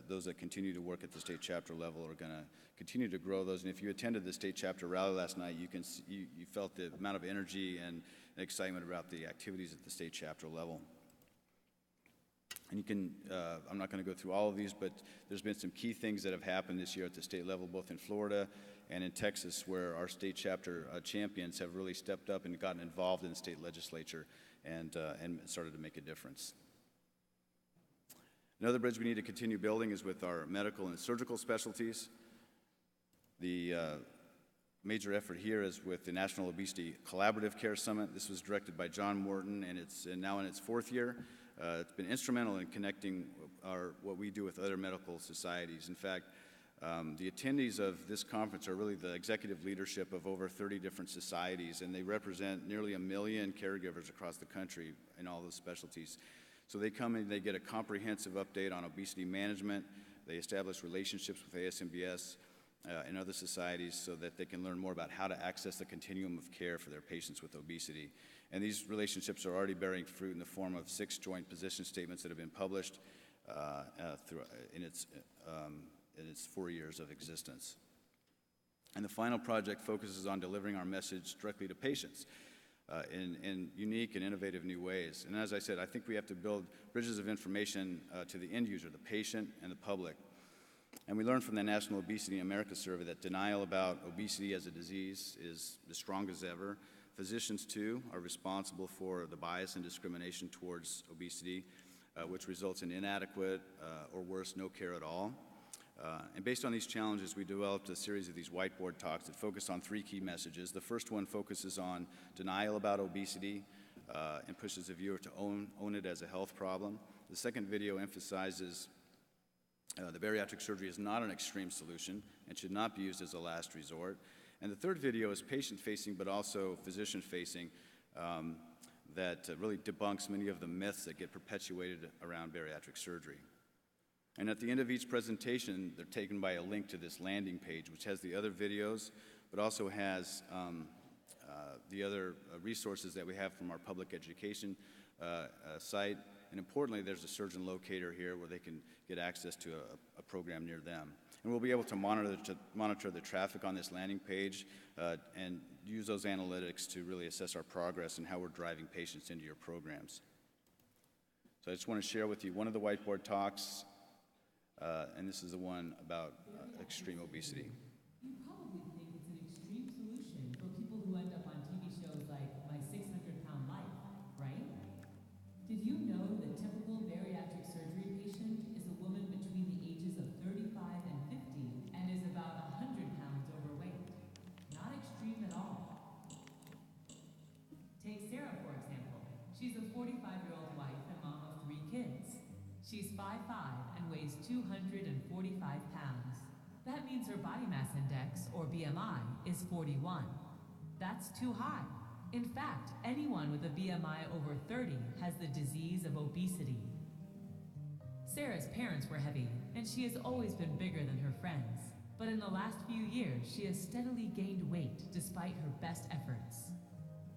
those that continue to work at the state chapter level are going to continue to grow those. And if you attended the state chapter rally last night, you felt the amount of energy and excitement about the activities at the state chapter level. And you can, I'm not going to go through all of these, but there's been some key things that have happened this year at the state level, both in Florida and in Texas, where our state chapter champions have really stepped up and gotten involved in the state legislature and started to make a difference. Another bridge we need to continue building is with our medical and surgical specialties. The major effort here is with the National Obesity Collaborative Care Summit. This was directed by John Morton, and it's now in its 4th year. It's been instrumental in connecting what we do with other medical societies. In fact, the attendees of this conference are really the executive leadership of over 30 different societies, and they represent nearly 1 million caregivers across the country in all those specialties. So they come and they get a comprehensive update on obesity management. They establish relationships with ASMBS and other societies so that they can learn more about how to access the continuum of care for their patients with obesity. And these relationships are already bearing fruit in the form of 6 joint position statements that have been published in its 4 years of existence. And the final project focuses on delivering our message directly to patients in unique and innovative new ways. And as I said, I think we have to build bridges of information to the end user, the patient and the public. And we learned from the National Obesity in America survey that denial about obesity as a disease is as strong as ever. Physicians, too, are responsible for the bias and discrimination towards obesity, which results in inadequate or worse, no care at all. And based on these challenges, we developed a series of these whiteboard talks that focus on 3 key messages. The first one focuses on denial about obesity and pushes the viewer to own it as a health problem. The second video emphasizes the bariatric surgery is not an extreme solution and should not be used as a last resort. And the third video is patient-facing but also physician-facing that really debunks many of the myths that get perpetuated around bariatric surgery. And at the end of each presentation, they're taken by a link to this landing page, which has the other videos, but also has the other resources that we have from our public education site. And importantly, there's a surgeon locator here where they can get access to a program near them. And we'll be able to monitor the traffic on this landing page and use those analytics to really assess our progress and how we're driving patients into your programs. So I just want to share with you one of the whiteboard talks, and this is the one about extreme obesity. You probably think it's an extreme solution for people who end up on TV shows like My 600-Pound Life, right? Did you know the typical bariatric surgery patient is a woman between the ages of 35 and 50 and is about 100 pounds overweight? Not extreme at all. Take Sarah, for example. She's a 45-year-old wife and mom of 3 kids. She's 5'5" and weighs 245 pounds. That means her body mass index, or BMI, is 41. That's too high. In fact, anyone with a BMI over 30 has the disease of obesity. Sarah's parents were heavy, and she has always been bigger than her friends. But in the last few years, she has steadily gained weight despite her best efforts.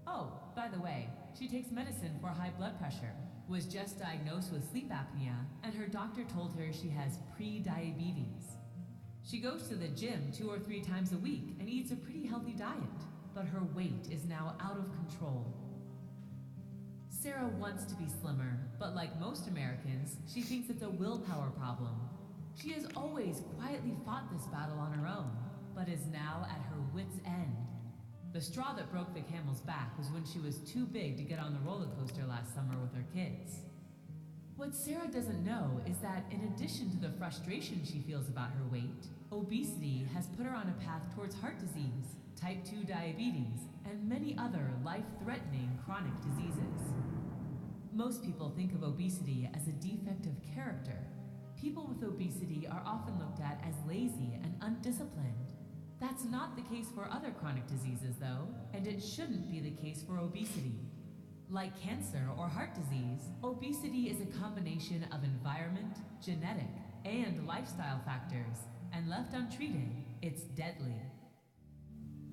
Oh, by the way, she takes medicine for high blood pressure, was just diagnosed with sleep apnea, and her doctor told her she has pre-diabetes. She goes to the gym 2 or 3 times a week and eats a pretty healthy diet, but her weight is now out of control. Sarah wants to be slimmer, but like most Americans, she thinks it's a willpower problem. She has always quietly fought this battle on her own, but is now at her wit's end. The straw that broke the camel's back was when she was too big to get on the roller coaster last summer with her kids. What Sarah doesn't know is that in addition to the frustration she feels about her weight, obesity has put her on a path towards heart disease, type 2 diabetes, and many other life-threatening chronic diseases. Most people think of obesity as a defect of character. People with obesity are often looked at as lazy and undisciplined. That's not the case for other chronic diseases, though, and it shouldn't be the case for obesity. Like cancer or heart disease, obesity is a combination of environment, genetic, and lifestyle factors, and left untreated, it's deadly.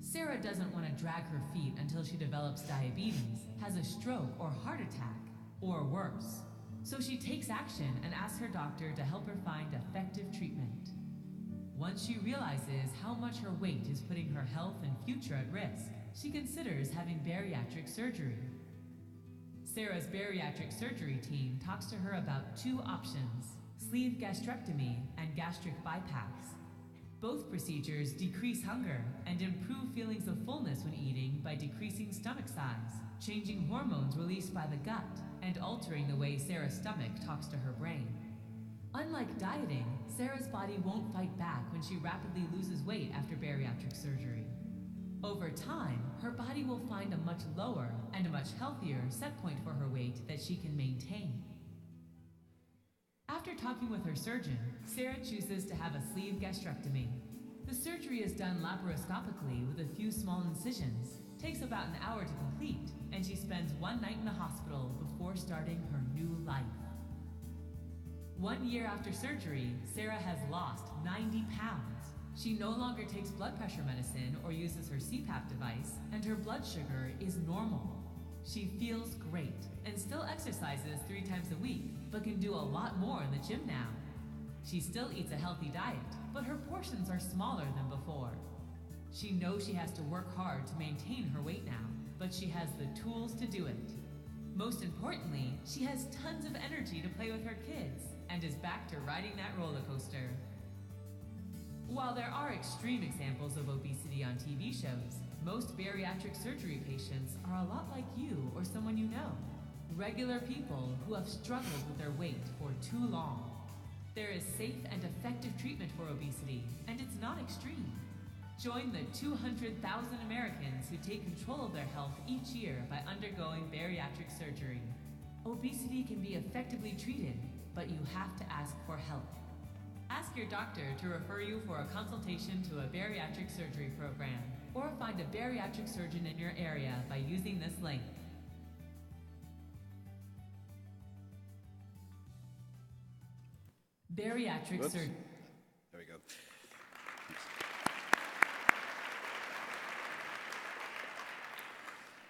Sarah doesn't want to drag her feet until she develops diabetes, has a stroke or heart attack, or worse. So she takes action and asks her doctor to help her find effective treatment. Once she realizes how much her weight is putting her health and future at risk, she considers having bariatric surgery. Sarah's bariatric surgery team talks to her about 2 options: sleeve gastrectomy and gastric bypass. Both procedures decrease hunger and improve feelings of fullness when eating by decreasing stomach size, changing hormones released by the gut, and altering the way Sarah's stomach talks to her brain. Unlike dieting, Sarah's body won't fight back when she rapidly loses weight after bariatric surgery. Over time, her body will find a much lower and a much healthier set point for her weight that she can maintain. After talking with her surgeon, Sarah chooses to have a sleeve gastrectomy. The surgery is done laparoscopically with a few small incisions, takes about an hour to complete, and she spends 1 night in the hospital before starting her new life. 1 year after surgery, Sarah has lost 90 pounds. She no longer takes blood pressure medicine or uses her CPAP device, and her blood sugar is normal. She feels great and still exercises 3 times a week, but can do a lot more in the gym now. She still eats a healthy diet, but her portions are smaller than before. She knows she has to work hard to maintain her weight now, but she has the tools to do it. Most importantly, she has tons of energy to play with her kids and is back to riding that roller coaster. While there are extreme examples of obesity on TV shows, most bariatric surgery patients are a lot like you or someone you know. Regular people who have struggled with their weight for too long. There is safe and effective treatment for obesity, and it's not extreme. Join the 200,000 Americans who take control of their health each year by undergoing bariatric surgery. Obesity can be effectively treated, but you have to ask for help. Ask your doctor to refer you for a consultation to a bariatric surgery program, or find a bariatric surgeon in your area by using this link. Bariatric surgery. There we go.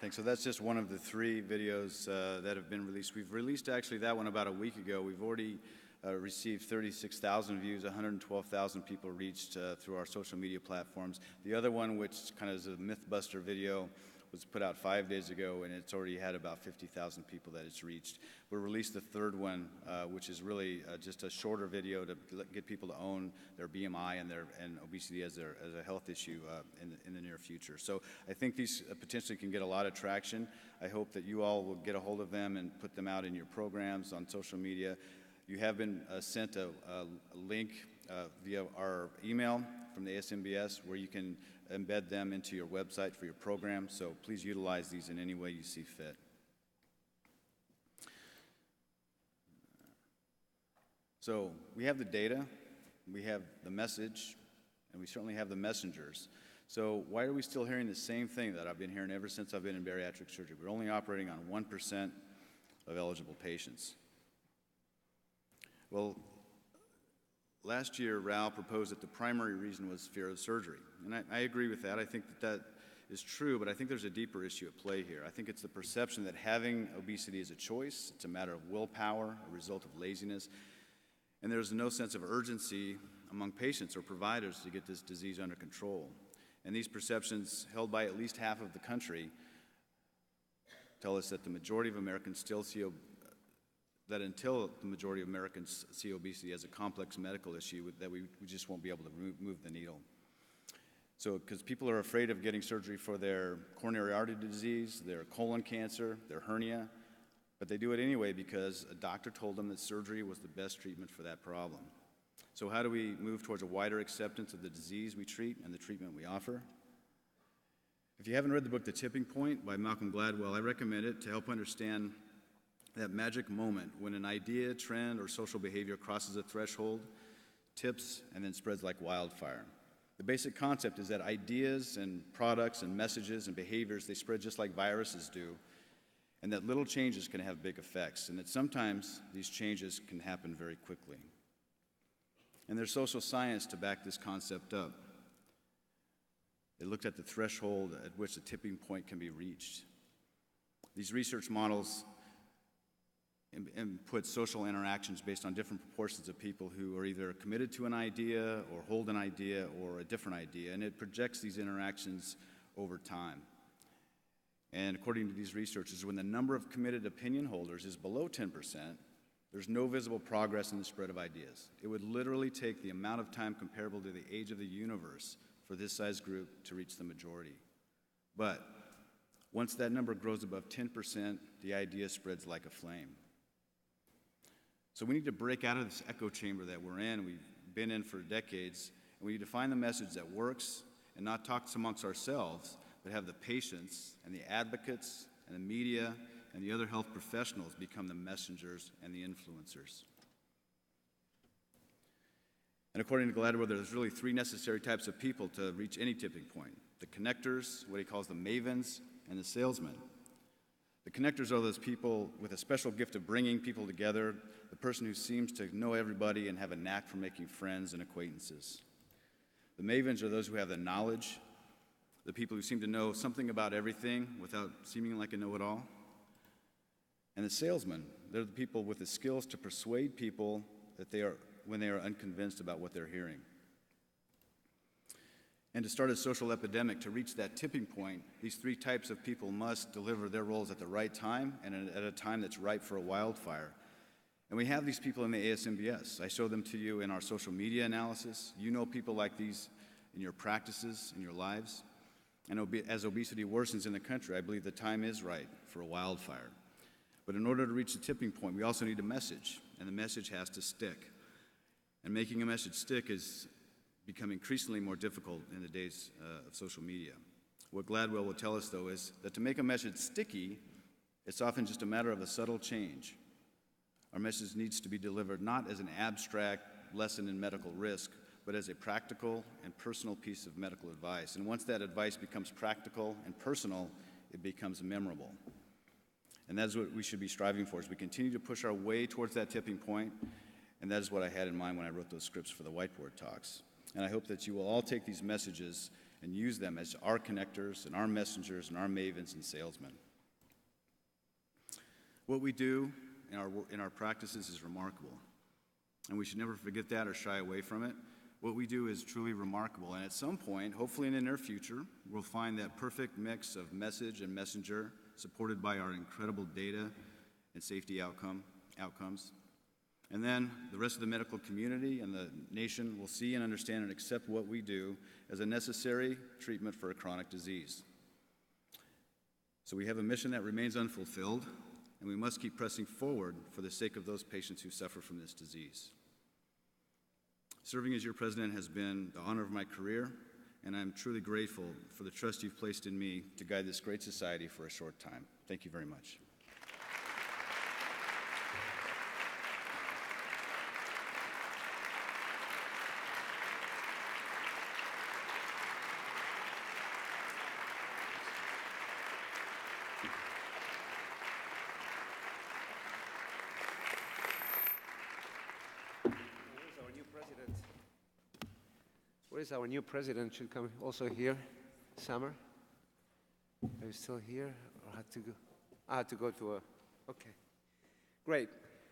Thanks. So that's just one of the 3 videos that have been released. We've released actually that one about a week ago. We've already received 36,000 views, 112,000 people reached through our social media platforms. The other one, which kind of is a Mythbuster video, was put out 5 days ago, and it's already had about 50,000 people that it's reached. We'll release the 3rd one, which is really just a shorter video to get people to own their BMI and obesity as a health issue in the near future. So I think these potentially can get a lot of traction. I hope that you all will get a hold of them and put them out in your programs on social media. You have been sent a link via our email from the ASMBS where you can embed them into your website for your program, so please utilize these in any way you see fit. So we have the data, we have the message, and we certainly have the messengers. So why are we still hearing the same thing that I've been hearing ever since I've been in bariatric surgery? We're only operating on 1% of eligible patients. Well, last year, Rao proposed that the primary reason was fear of surgery. And I agree with that. I think that is true, but I think there's a deeper issue at play here. I think it's the perception that having obesity is a choice, it's a matter of willpower, a result of laziness, and there's no sense of urgency among patients or providers to get this disease under control. And these perceptions, held by at least half of the country, tell us that the majority of Americans still see that until the majority of Americans see obesity as a complex medical issue, that we just won't be able to move the needle. So, because people are afraid of getting surgery for their coronary artery disease, their colon cancer, their hernia, but they do it anyway because a doctor told them that surgery was the best treatment for that problem. So how do we move towards a wider acceptance of the disease we treat and the treatment we offer? If you haven't read the book The Tipping Point by Malcolm Gladwell, I recommend it to help understand that magic moment when an idea, trend, or social behavior crosses a threshold, tips, and then spreads like wildfire. The basic concept is that ideas and products and messages and behaviors, they spread just like viruses do, and that little changes can have big effects, and that sometimes these changes can happen very quickly. And there's social science to back this concept up. They looked at the threshold at which the tipping point can be reached. These research models input social interactions based on different proportions of people who are either committed to an idea or hold an idea or a different idea, and it projects these interactions over time. And according to these researchers, when the number of committed opinion holders is below 10%, there's no visible progress in the spread of ideas. It would literally take the amount of time comparable to the age of the universe for this size group to reach the majority. But once that number grows above 10%, the idea spreads like a flame. So we need to break out of this echo chamber that we're in, we've been in for decades, and we need to find the message that works and not talk amongst ourselves, but have the patients and the advocates and the media and the other health professionals become the messengers and the influencers. And according to Gladwell, there's really three necessary types of people to reach any tipping point: the connectors, what he calls the mavens, and the salesmen. The connectors are those people with a special gift of bringing people together, the person who seems to know everybody and have a knack for making friends and acquaintances. The mavens are those who have the knowledge, the people who seem to know something about everything without seeming like a know-it-all. And the salesmen, they're the people with the skills to persuade people that when they are unconvinced about what they're hearing. And to start a social epidemic, to reach that tipping point, these three types of people must deliver their roles at the right time and at a time that's ripe for a wildfire. And we have these people in the ASMBS. I show them to you in our social media analysis. You know people like these in your practices, in your lives. And as obesity worsens in the country, I believe the time is right for a wildfire. But in order to reach the tipping point, we also need a message, and the message has to stick. And making a message stick is become increasingly more difficult in the days of social media. What Gladwell will tell us, though, is that to make a message sticky, it's often just a matter of a subtle change. Our message needs to be delivered not as an abstract lesson in medical risk, but as a practical and personal piece of medical advice. And once that advice becomes practical and personal, it becomes memorable. And that's what we should be striving for as we continue to push our way towards that tipping point. And that is what I had in mind when I wrote those scripts for the whiteboard talks. And I hope that you will all take these messages and use them as our connectors and our messengers and our mavens and salesmen. What we do in our practices is remarkable. And we should never forget that or shy away from it. What we do is truly remarkable. And at some point, hopefully in the near future, we'll find that perfect mix of message and messenger supported by our incredible data and safety outcomes. And then the rest of the medical community and the nation will see and understand and accept what we do as a necessary treatment for a chronic disease. So we have a mission that remains unfulfilled, and we must keep pressing forward for the sake of those patients who suffer from this disease. Serving as your president has been the honor of my career, and I'm truly grateful for the trust you've placed in me to guide this great society for a short time. Thank you very much. Where is our new president? Should come also here, Summer. Are you still here? Or had to go? I had to go to a, okay. Great.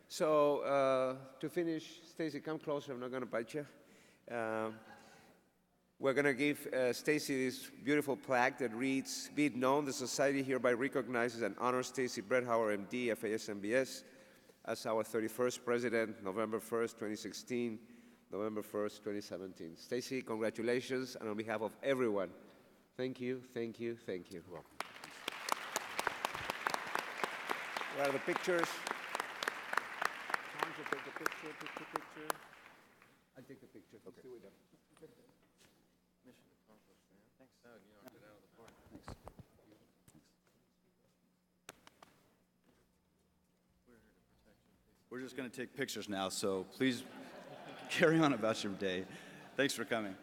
So to finish, Stacy, come closer. I'm not going to bite you. We're going to give Stacy this beautiful plaque that reads, "Be it known, the Society hereby recognizes and honors Stacy Brethauer, MD, FASMBS, as our 31st president, November 1st, 2016, November 1st, 2017. Stacy, congratulations, and on behalf of everyone, thank you, thank you, thank you. Welcome. Where are the pictures? Take the picture, picture. I take the picture. Okay. Let's do it. Mission accomplished, man. Thanks. No, you knocked it out of the park. Thanks. We're just going to take pictures now, so please carry on about your day. Thanks for coming.